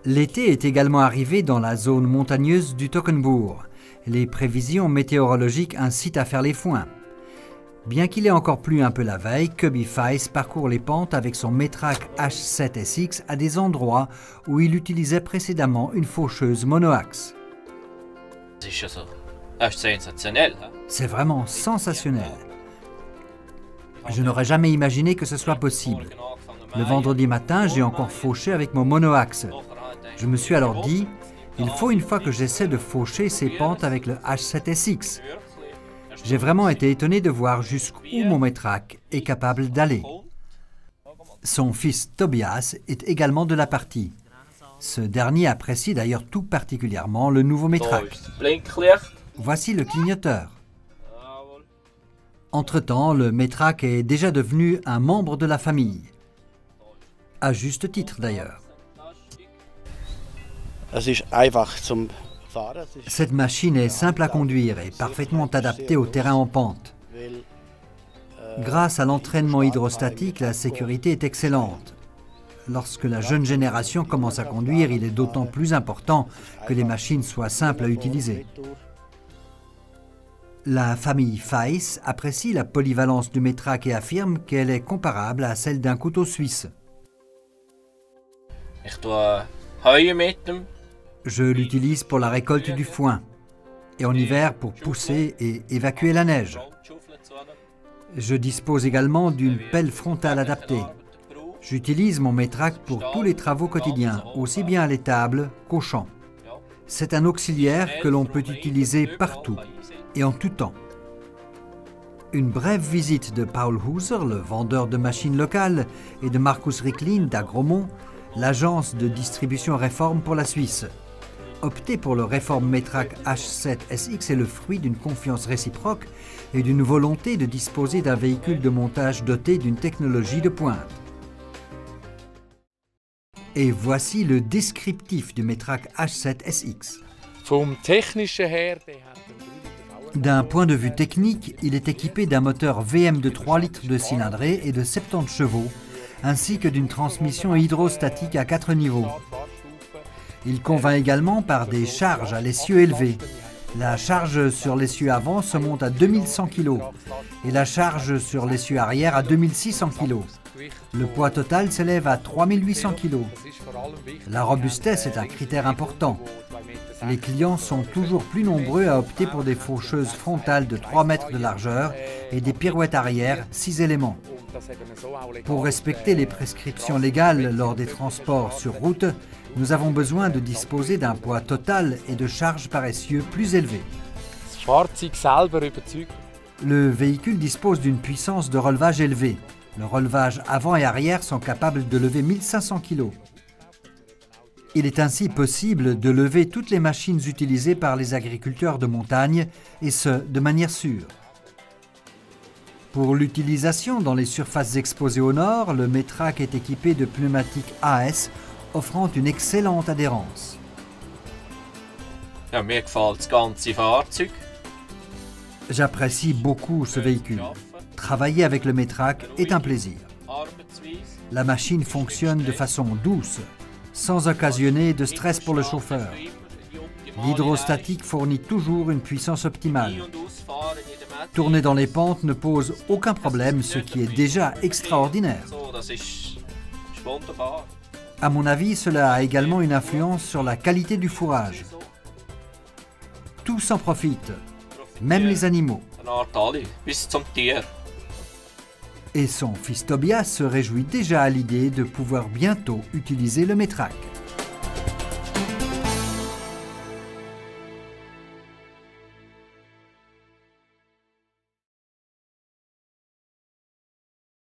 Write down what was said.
L'été est également arrivé dans la zone montagneuse du Toggenburg. Les prévisions météorologiques incitent à faire les foins. Bien qu'il ait encore plu un peu la veille, Cubby Fice parcourt les pentes avec son Metrac H7SX à des endroits où il utilisait précédemment une faucheuse monoaxe. C'est vraiment sensationnel. Je n'aurais jamais imaginé que ce soit possible. Le vendredi matin, j'ai encore fauché avec mon monoaxe. Je me suis alors dit, il faut une fois que j'essaie de faucher ces pentes avec le H7SX. J'ai vraiment été étonné de voir jusqu'où mon Metrac est capable d'aller. Son fils Tobias est également de la partie. Ce dernier apprécie d'ailleurs tout particulièrement le nouveau Metrac. Voici le clignoteur. Entre-temps, le Metrac est déjà devenu un membre de la famille. À juste titre d'ailleurs. Cette machine est simple à conduire et parfaitement adaptée au terrain en pente. Grâce à l'entraînement hydrostatique, la sécurité est excellente. Lorsque la jeune génération commence à conduire, il est d'autant plus important que les machines soient simples à utiliser. La famille Fice apprécie la polyvalence du Metrac et affirme qu'elle est comparable à celle d'un couteau suisse. Je l'utilise pour la récolte du foin et en hiver pour pousser et évacuer la neige. Je dispose également d'une pelle frontale adaptée. J'utilise mon Metrac pour tous les travaux quotidiens, aussi bien à l'étable qu'au champ. C'est un auxiliaire que l'on peut utiliser partout et en tout temps. Une brève visite de Paul Hauser, le vendeur de machines locales, et de Markus Ricklin d'Agromont, l'agence de distribution Reform pour la Suisse. Opter pour le Reform Metrac H7SX est le fruit d'une confiance réciproque et d'une volonté de disposer d'un véhicule de montage doté d'une technologie de pointe. Et voici le descriptif du Metrac H7SX. D'un point de vue technique, il est équipé d'un moteur VM de 3 litres de cylindrée et de 70 chevaux, ainsi que d'une transmission hydrostatique à 4 niveaux. Il convainc également par des charges à l'essieu élevé. La charge sur l'essieu avant se monte à 2100 kg et la charge sur l'essieu arrière à 2600 kg. Le poids total s'élève à 3800 kg. La robustesse est un critère important. Les clients sont toujours plus nombreux à opter pour des faucheuses frontales de 3 mètres de largeur et des pirouettes arrière 6 éléments. Pour respecter les prescriptions légales lors des transports sur route, nous avons besoin de disposer d'un poids total et de charge par essieu plus élevés. Le véhicule dispose d'une puissance de relevage élevée. Le relevage avant et arrière sont capables de lever 1500 kg. Il est ainsi possible de lever toutes les machines utilisées par les agriculteurs de montagne, et ce, de manière sûre. Pour l'utilisation dans les surfaces exposées au nord, le Metrac est équipé de pneumatiques AS, offrant une excellente adhérence. J'apprécie beaucoup ce véhicule. Travailler avec le Metrac est un plaisir. La machine fonctionne de façon douce, sans occasionner de stress pour le chauffeur. L'hydrostatique fournit toujours une puissance optimale. Tourner dans les pentes ne pose aucun problème, ce qui est déjà extraordinaire. À mon avis, cela a également une influence sur la qualité du fourrage. Tous en profitent, même les animaux. Et son fils Tobias se réjouit déjà à l'idée de pouvoir bientôt utiliser le Metrac.